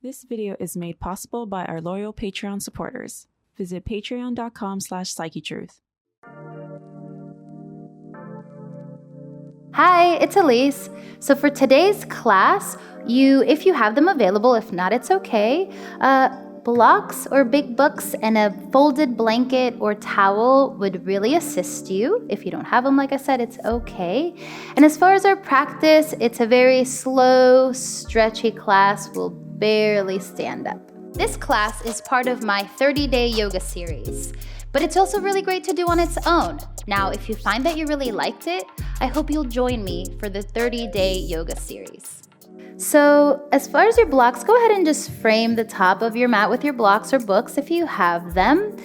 This video is made possible by our loyal Patreon supporters. Visit patreon.com/Psychetruth. Hi, it's Eliz. So for today's class, if you have them available, if not, it's okay. Blocks or big books and a folded blanket or towel would really assist you. If you don't have them, like I said, it's okay. And as far as our practice, it's a very slow, stretchy class. We'll barely stand up. This class is part of my 30-day yoga series, but it's also really great to do on its own. Now, if you find that you really liked it, I hope you'll join me for the 30-day yoga series. So as far as your blocks, go ahead and just frame the top of your mat with your blocks or books if you have them.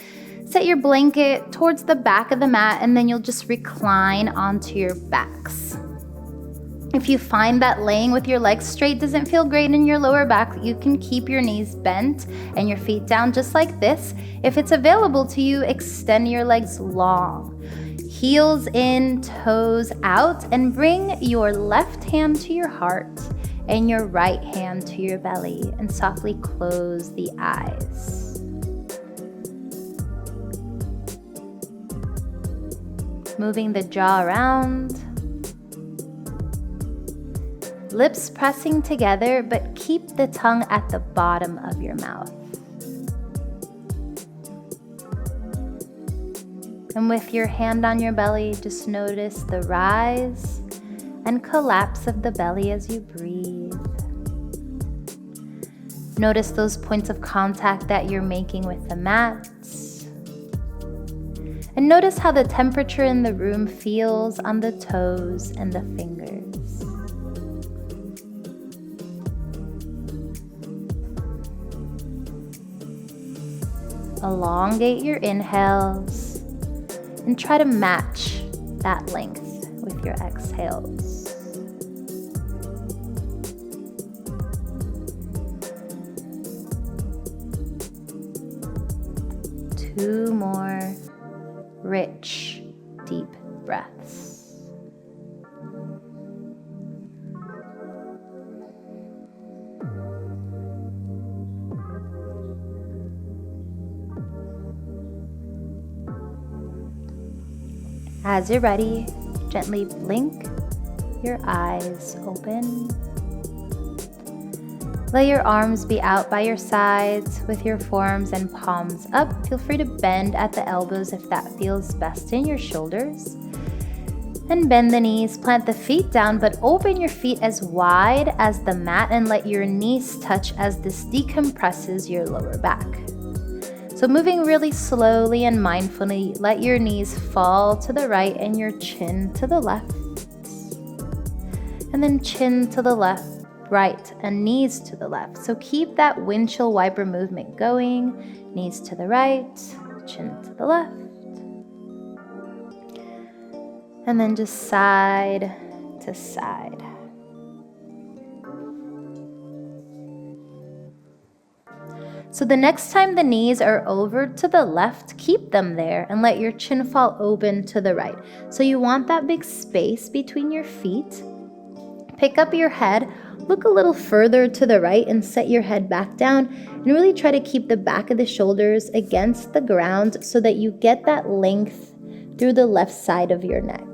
Set your blanket towards the back of the mat and then you'll just recline onto your backs. If you find that laying with your legs straight doesn't feel great in your lower back, you can keep your knees bent and your feet down just like this. If it's available to you, extend your legs long. Heels in, toes out, and bring your left hand to your heart and your right hand to your belly and softly close the eyes. Moving the jaw around. Lips pressing together, but keep the tongue at the bottom of your mouth. And with your hand on your belly, just notice the rise and collapse of the belly as you breathe. Notice those points of contact that you're making with the mats. And notice how the temperature in the room feels on the toes and the fingers. Elongate your inhales and try to match that length with your exhales. Two more rich, deep breaths. As you're ready, gently blink your eyes open. Let your arms be out by your sides with your forearms and palms up. Feel free to bend at the elbows if that feels best in your shoulders. And bend the knees, plant the feet down, but open your feet as wide as the mat and let your knees touch as this decompresses your lower back. So moving really slowly and mindfully, let your knees fall to the right and your chin to the left. And then chin to the left, right, and knees to the left. So keep that windshield wiper movement going. Knees to the right, chin to the left. And then just side to side. So the next time the knees are over to the left, keep them there and let your chin fall open to the right. So you want that big space between your feet. Pick up your head, look a little further to the right and set your head back down and really try to keep the back of the shoulders against the ground so that you get that length through the left side of your neck.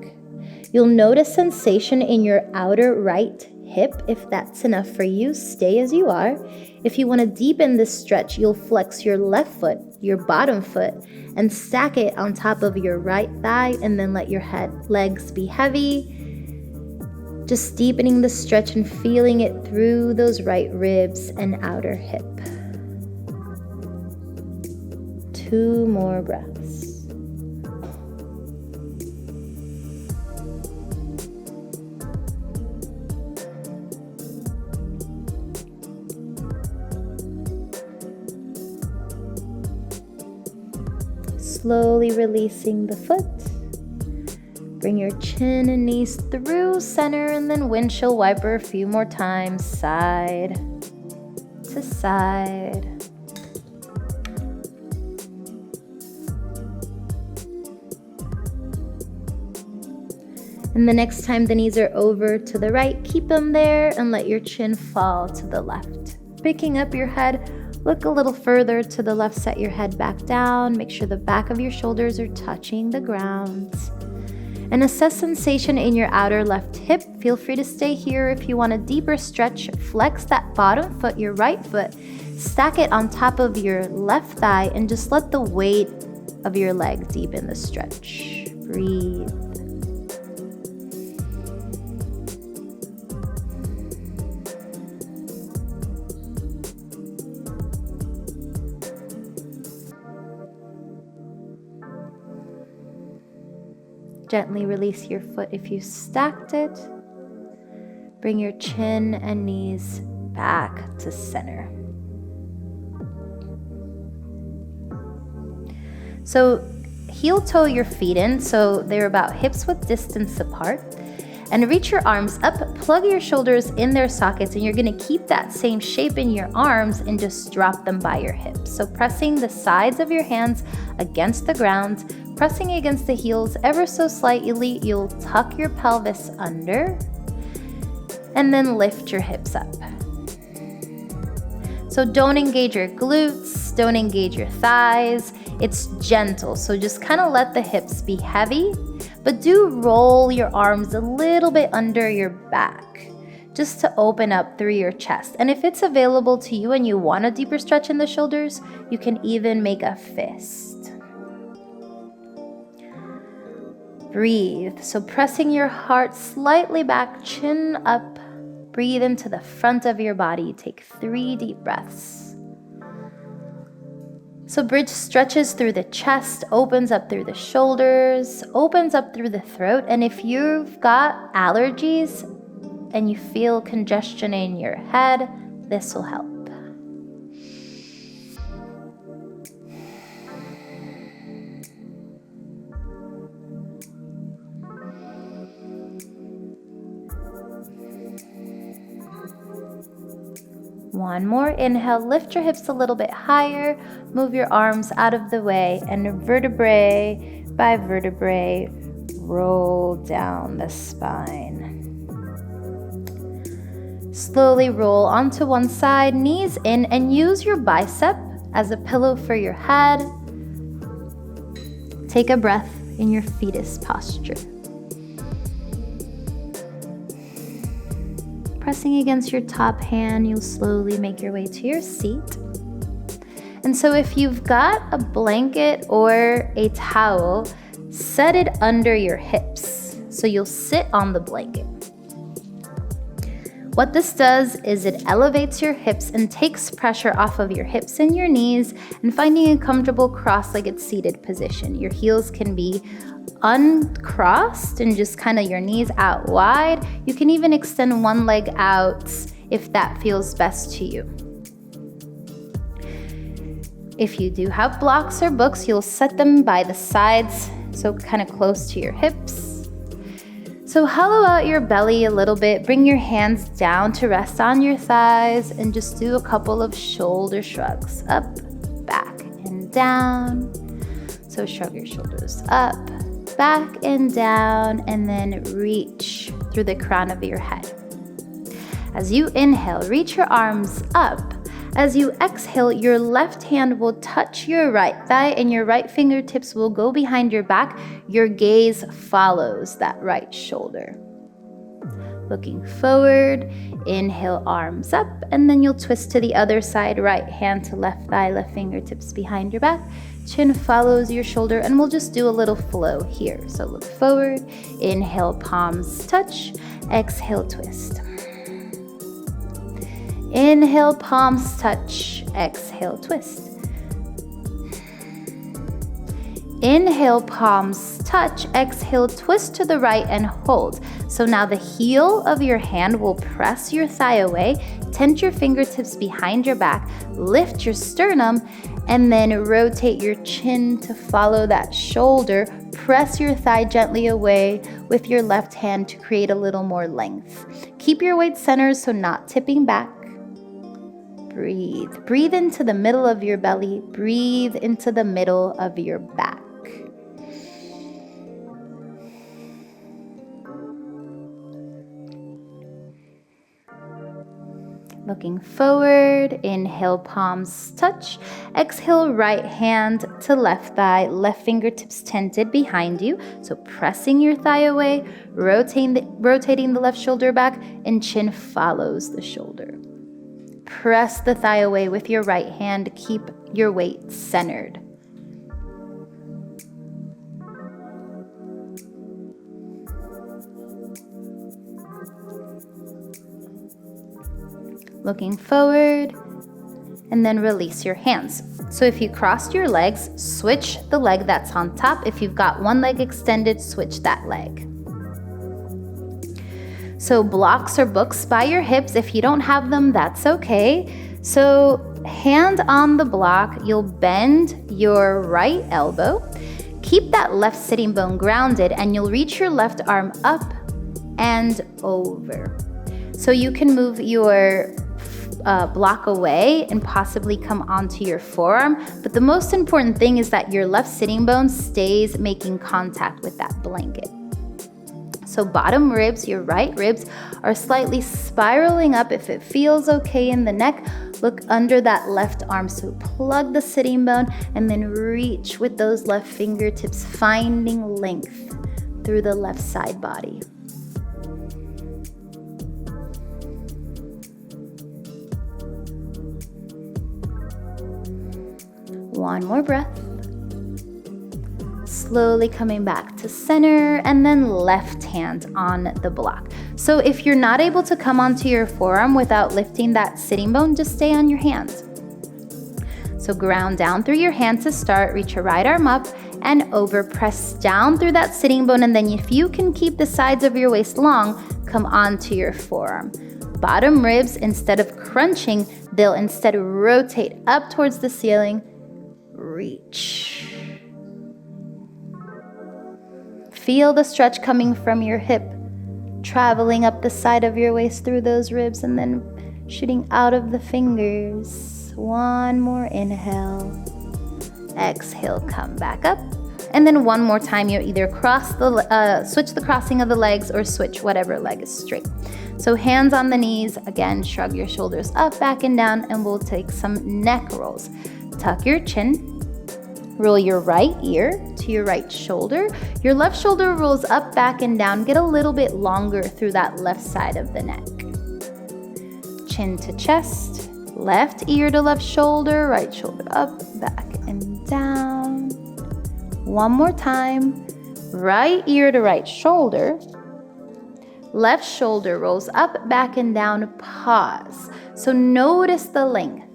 You'll notice sensation in your outer right hip. If that's enough for you, stay as you are. If you want to deepen this stretch, you'll flex your left foot, your bottom foot, and stack it on top of your right thigh and then let your legs be heavy. Just deepening the stretch and feeling it through those right ribs and outer hip. 2 more breaths. Slowly releasing the foot. Bring your chin and knees through center and then windshield wiper a few more times, side to side. And the next time the knees are over to the right, keep them there and let your chin fall to the left. Picking up your head, look a little further to the left, set your head back down. Make sure the back of your shoulders are touching the ground. And assess sensation in your outer left hip. Feel free to stay here. If you want a deeper stretch, flex that bottom foot, your right foot. Stack it on top of your left thigh and just let the weight of your leg deepen the stretch. Breathe. Gently release your foot if you stacked it. Bring your chin and knees back to center. So heel toe your feet in so they're about hips width distance apart. And reach your arms up, plug your shoulders in their sockets, and you're gonna keep that same shape in your arms and just drop them by your hips. So pressing the sides of your hands against the ground, pressing against the heels ever so slightly, you'll tuck your pelvis under and then lift your hips up. So don't engage your glutes, don't engage your thighs. It's gentle, so just kind of let the hips be heavy, but do roll your arms a little bit under your back just to open up through your chest. And if it's available to you and you want a deeper stretch in the shoulders, you can even make a fist. Breathe. So pressing your heart slightly back, chin up. Breathe into the front of your body. Take 3 deep breaths. So bridge stretches through the chest, opens up through the shoulders, opens up through the throat. And if you've got allergies and you feel congestion in your head, this will help. One more. Inhale, lift your hips a little bit higher, move your arms out of the way, and vertebrae by vertebrae, roll down the spine. Slowly roll onto one side, knees in, and use your bicep as a pillow for your head. Take a breath in your fetus posture. Pressing against your top hand, you'll slowly make your way to your seat. And so if you've got a blanket or a towel, set it under your hips. So you'll sit on the blanket. What this does is it elevates your hips and takes pressure off of your hips and your knees, and finding a comfortable cross-legged seated position. Your heels can be uncrossed and just kind of your knees out wide. You can even extend one leg out if that feels best to you. If you do have blocks or books, you'll set them by the sides, so kind of close to your hips. So hollow out your belly a little bit, bring your hands down to rest on your thighs, and just do a couple of shoulder shrugs, up, back, and down. So shrug your shoulders up, back, and down, and then reach through the crown of your head. As you inhale, reach your arms up. As you exhale, your left hand will touch your right thigh and your right fingertips will go behind your back. Your gaze follows that right shoulder. Looking forward, inhale, arms up, and then you'll twist to the other side, right hand to left thigh, left fingertips behind your back. Chin follows your shoulder, and we'll just do a little flow here. So look forward, inhale, palms touch, exhale, twist. Inhale, palms touch, exhale, twist. Inhale, palms touch, exhale, twist to the right and hold. So now the heel of your hand will press your thigh away, tent your fingertips behind your back, lift your sternum, and then rotate your chin to follow that shoulder. Press your thigh gently away with your left hand to create a little more length. Keep your weight centered so not tipping back. Breathe. Breathe into the middle of your belly. Breathe into the middle of your back. Looking forward, inhale, palms touch. Exhale, right hand to left thigh, left fingertips tented behind you. So pressing your thigh away, rotating the left shoulder back, and chin follows the shoulder. Press the thigh away with your right hand. Keep your weight centered. Looking forward, and then release your hands. So if you crossed your legs, switch the leg that's on top. If you've got one leg extended, switch that leg. So blocks or books by your hips. If you don't have them, that's okay. So hand on the block, you'll bend your right elbow. Keep that left sitting bone grounded, and you'll reach your left arm up and over. So you can move your block away and possibly come onto your forearm. But the most important thing is that your left sitting bone stays making contact with that blanket. So bottom ribs, your right ribs, are slightly spiraling up. If it feels okay in the neck, look under that left arm. So plug the sitting bone and then reach with those left fingertips, finding length through the left side body. One more breath. Slowly coming back to center, and then left hand on the block. So if you're not able to come onto your forearm without lifting that sitting bone, just stay on your hands. So ground down through your hand to start. Reach your right arm up and over. Press down through that sitting bone, and then if you can keep the sides of your waist long, come onto your forearm. Bottom ribs, instead of crunching, they'll instead rotate up towards the ceiling. Reach. Feel the stretch coming from your hip, traveling up the side of your waist through those ribs, and then shooting out of the fingers. One more inhale. Exhale, come back up. And then one more time, you either switch the crossing of the legs or switch whatever leg is straight. So hands on the knees. Again, shrug your shoulders up, back, and down, and we'll take some neck rolls. Tuck your chin. Roll your right ear to your right shoulder. Your left shoulder rolls up, back, and down. Get a little bit longer through that left side of the neck. Chin to chest. Left ear to left shoulder. Right shoulder up, back, and down. One more time. Right ear to right shoulder. Left shoulder rolls up, back, and down. Pause. So notice the length.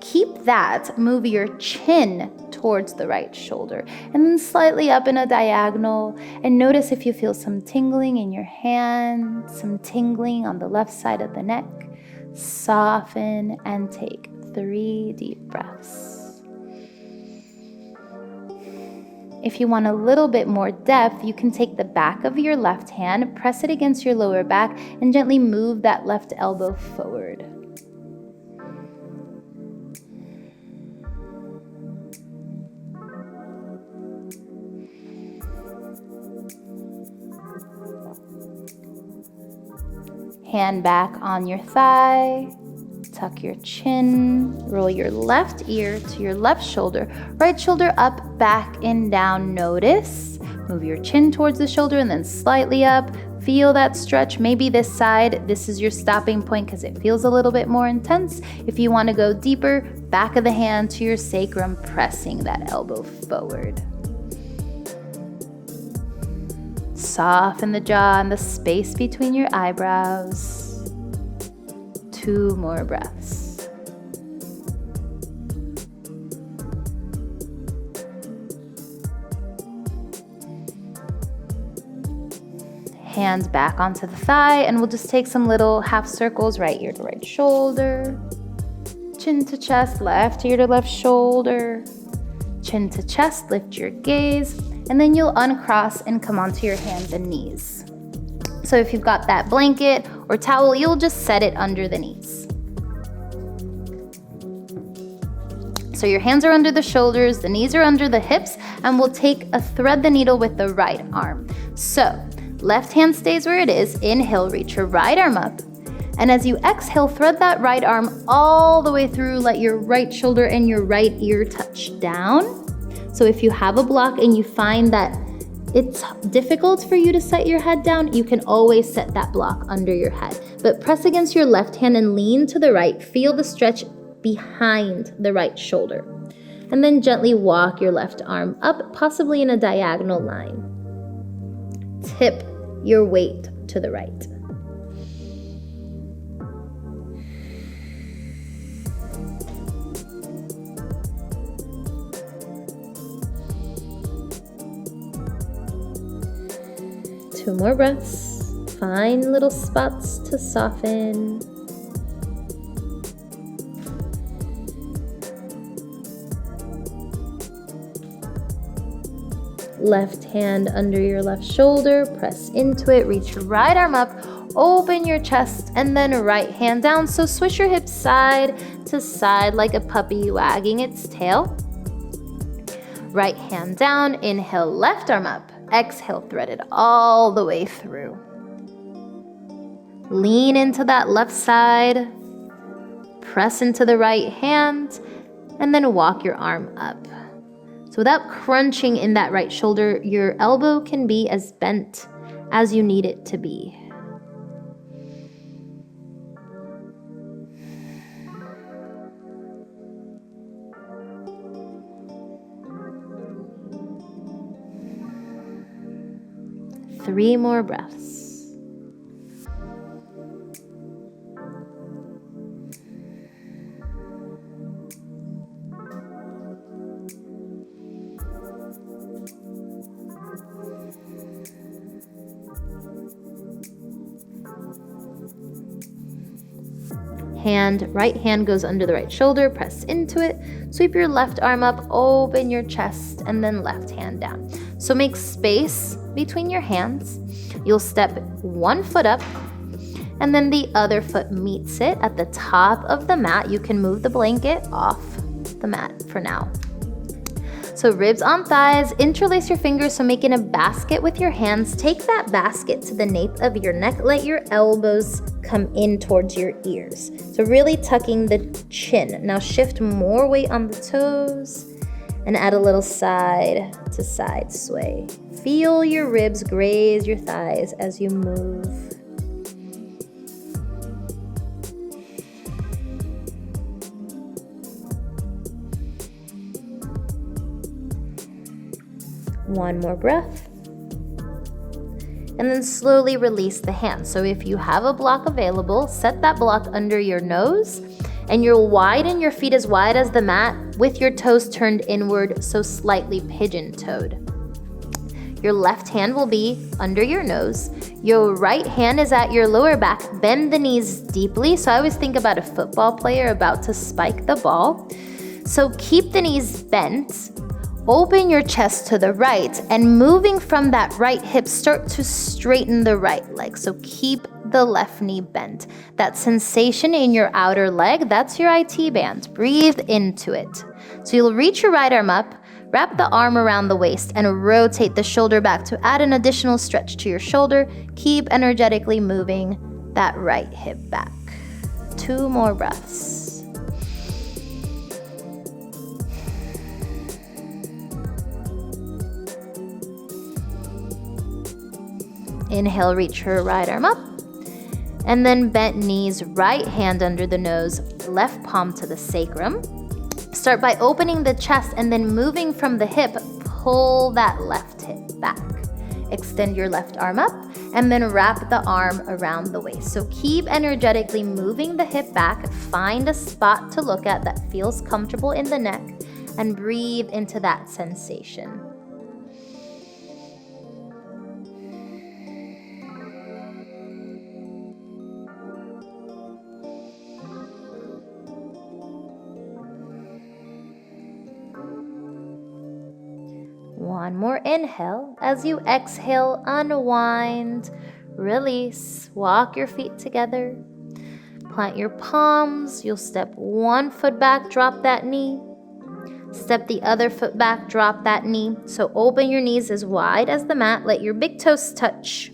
Keep that. Move your chin towards the right shoulder and then slightly up in a diagonal, and notice if you feel some tingling in your hand, some tingling on the left side of the neck. Soften and take 3 deep breaths. If you want a little bit more depth, you can take the back of your left hand, press it against your lower back, and gently move that left elbow forward. Hand back on your thigh, tuck your chin, roll your left ear to your left shoulder, right shoulder up, back, and down. Notice, move your chin towards the shoulder and then slightly up. Feel that stretch. Maybe this side, this is your stopping point because it feels a little bit more intense. If you want to go deeper, back of the hand to your sacrum, pressing that elbow forward. Soften the jaw and the space between your eyebrows. 2 more breaths. Hands back onto the thigh, and we'll just take some little half circles, right ear to right shoulder, chin to chest, left ear to left shoulder, chin to chest, lift your gaze. And then you'll uncross and come onto your hands and knees. So if you've got that blanket or towel, you'll just set it under the knees. So your hands are under the shoulders, the knees are under the hips, and we'll take a thread the needle with the right arm. So left hand stays where it is. Inhale, reach your right arm up. And as you exhale, thread that right arm all the way through. Let your right shoulder and your right ear touch down. So if you have a block and you find that it's difficult for you to set your head down, you can always set that block under your head. But press against your left hand and lean to the right. Feel the stretch behind the right shoulder. And then gently walk your left arm up, possibly in a diagonal line. Tip your weight to the right. Two more breaths. Find little spots to soften. Left hand under your left shoulder. Press into it. Reach your right arm up. Open your chest and then right hand down. So swish your hips side to side like a puppy wagging its tail. Right hand down. Inhale, left arm up. Exhale, thread it all the way through. Lean into that left side. Press into the right hand and then walk your arm up. So without crunching in that right shoulder, your elbow can be as bent as you need it to be. Three more breaths. Right hand goes under the right shoulder, press into it. Sweep your left arm up, open your chest, and then left hand down. So make space between your hands. You'll step one foot up, and then the other foot meets it at the top of the mat. You can move the blanket off the mat for now. So ribs on thighs, interlace your fingers, so making a basket with your hands. Take that basket to the nape of your neck. Let your elbows come in towards your ears. So really tucking the chin. Now shift more weight on the toes and add a little side to side sway. Feel your ribs graze your thighs as you move. One more breath. And then slowly release the hands. So if you have a block available, set that block under your nose, and you'll widen your feet as wide as the mat with your toes turned inward, so slightly pigeon-toed. Your left hand will be under your nose. Your right hand is at your lower back. Bend the knees deeply. So I always think about a football player about to spike the ball. So keep the knees bent. Open your chest to the right, and moving from that right hip, start to straighten the right leg. So keep the left knee bent. That sensation in your outer leg, that's your IT band. Breathe into it. So you'll reach your right arm up, wrap the arm around the waist, and rotate the shoulder back to add an additional stretch to your shoulder. Keep energetically moving that right hip back. Two more breaths. Inhale, reach her right arm up. And then bent knees, right hand under the nose, left palm to the sacrum. Start by opening the chest and then moving from the hip, pull that left hip back. Extend your left arm up and then wrap the arm around the waist. So keep energetically moving the hip back. Find a spot to look at that feels comfortable in the neck and breathe into that sensation. One more inhale. As you exhale, unwind, release, walk your feet together. Plant your palms. You'll step one foot back, drop that knee. Step the other foot back, drop that knee. So open your knees as wide as the mat. Let your big toes touch.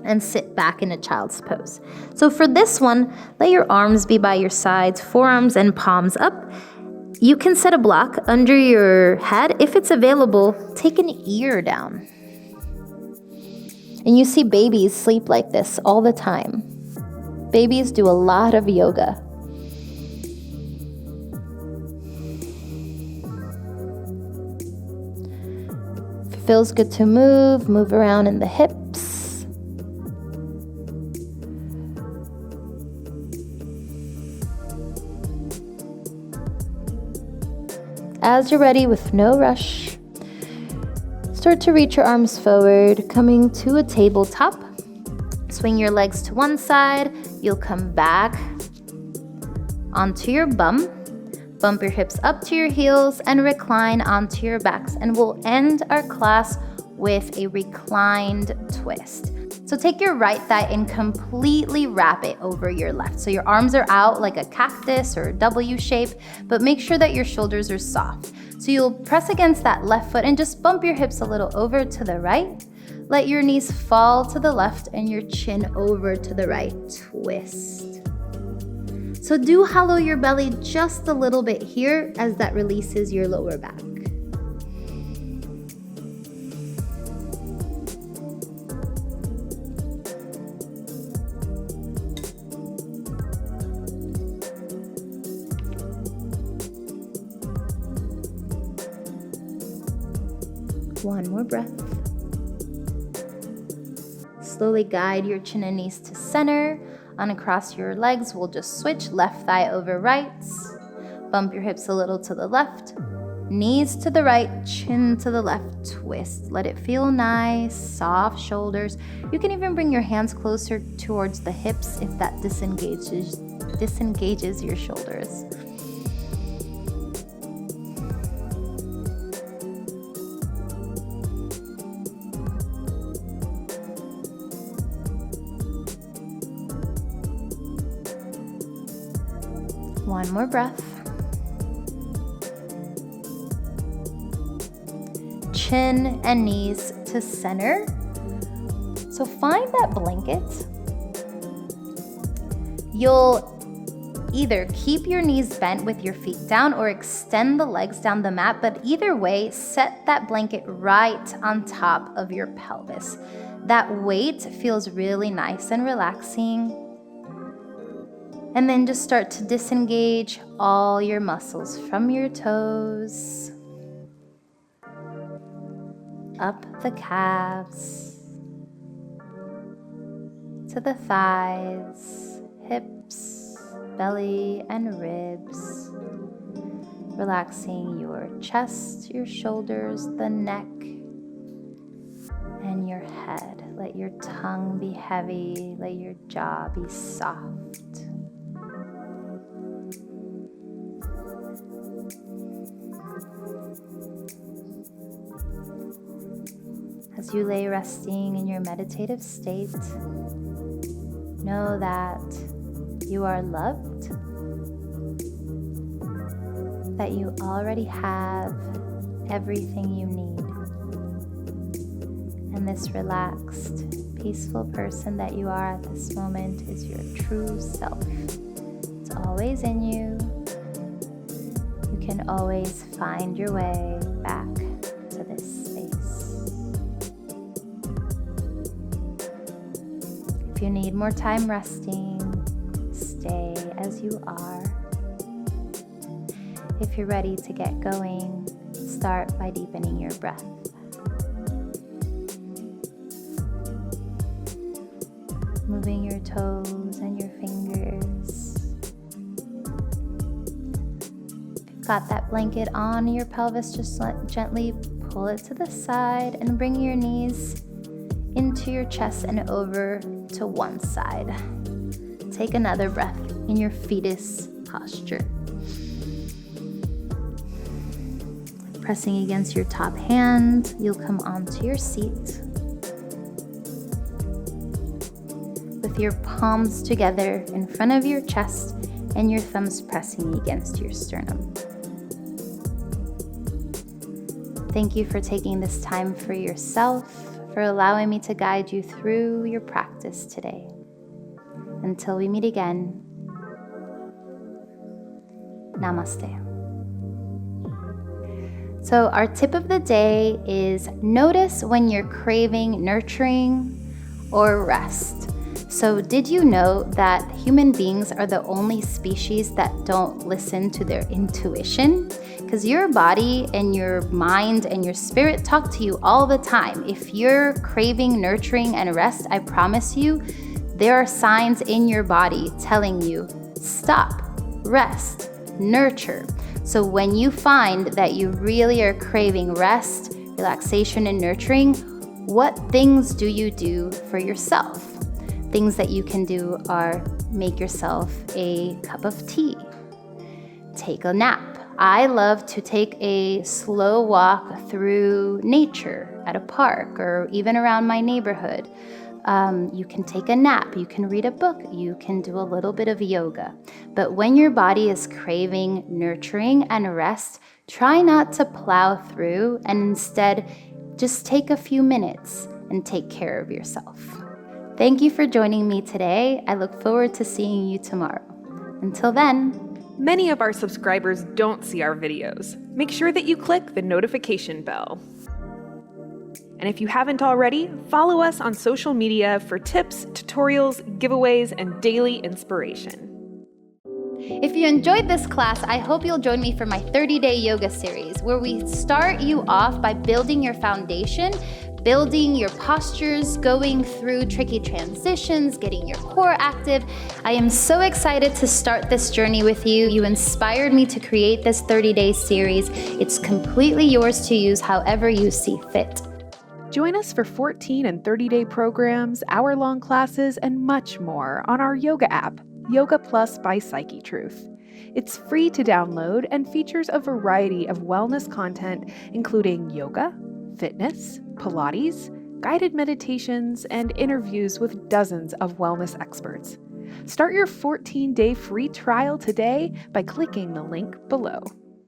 and sit back in a child's pose. So for this one, let your arms be by your sides, forearms and palms up. You can set a block under your head. If it's available, take an ear down. And you see babies sleep like this all the time. Babies do a lot of yoga. If it feels good to move around in the hips. As you're ready, with no rush, start to reach your arms forward, coming to a tabletop. Swing your legs to one side. You'll come back onto your bum. Bump your hips up to your heels and recline onto your backs. And we'll end our class with a reclined twist. So take your right thigh and completely wrap it over your left. So your arms are out like a cactus or a W shape, but make sure that your shoulders are soft. So you'll press against that left foot and just bump your hips a little over to the right. Let your knees fall to the left and your chin over to the right. Twist. So do hollow your belly just a little bit here as that releases your lower back. One more breath. Slowly guide your chin and knees to center. Uncross your legs. We'll just switch left thigh over right. Bump your hips a little to the left. Knees to the right, chin to the left. Twist. Let it feel nice, soft shoulders. You can even bring your hands closer towards the hips if that disengages your shoulders. One more breath. Chin and knees to center. So find that blanket. You'll either keep your knees bent with your feet down or extend the legs down the mat, but either way, set that blanket right on top of your pelvis. That weight feels really nice and relaxing. And then just start to disengage all your muscles from your toes, up the calves, to the thighs, hips, belly, and ribs. Relaxing your chest, your shoulders, the neck, and your head. Let your tongue be heavy, let your jaw be soft. As you lay resting in your meditative state, know that you are loved, that you already have everything you need. And this relaxed, peaceful person that you are at this moment is your true self. It's always in you. You can always find your way back to this space. If you need more time resting, stay as you are. If you're ready to get going, start by deepening your breath. Moving your toes and your fingers. If you've got that blanket on your pelvis, just gently pull it to the side and bring your knees into your chest and over to one side. Take another breath in your fetus posture. Pressing against your top hand, you'll come onto your seat. With your palms together in front of your chest and your thumbs pressing against your sternum. Thank you for taking this time for yourself, for allowing me to guide you through your practice today. Until we meet again, namaste. So our tip of the day is notice when you're craving nurturing or rest. So did you know that human beings are the only species that don't listen to their intuition? Because your body and your mind and your spirit talk to you all the time. If you're craving nurturing and rest, I promise you, there are signs in your body telling you, stop, rest, nurture. So when you find that you really are craving rest, relaxation, and nurturing, what things do you do for yourself? Things that you can do are make yourself a cup of tea, take a nap. I love to take a slow walk through nature at a park or even around my neighborhood. You can take a nap, you can read a book, you can do a little bit of yoga. But when your body is craving nurturing and rest, try not to plow through and instead just take a few minutes and take care of yourself. Thank you for joining me today. I look forward to seeing you tomorrow. Until then. Many of our subscribers don't see our videos. Make sure that you click the notification bell. And if you haven't already, follow us on social media for tips, tutorials, giveaways, and daily inspiration. If you enjoyed this class, I hope you'll join me for my 30-day yoga series, where we start you off by building your foundation, building your postures, going through tricky transitions, getting your core active. I am so excited to start this journey with you. You inspired me to create this 30-day series. It's completely yours to use however you see fit. Join us for 14 and 30-day programs, hour-long classes, and much more on our yoga app, Yoga Plus by Psychetruth. It's free to download and features a variety of wellness content, including yoga, fitness, Pilates, guided meditations, and interviews with dozens of wellness experts. Start your 14-day free trial today by clicking the link below.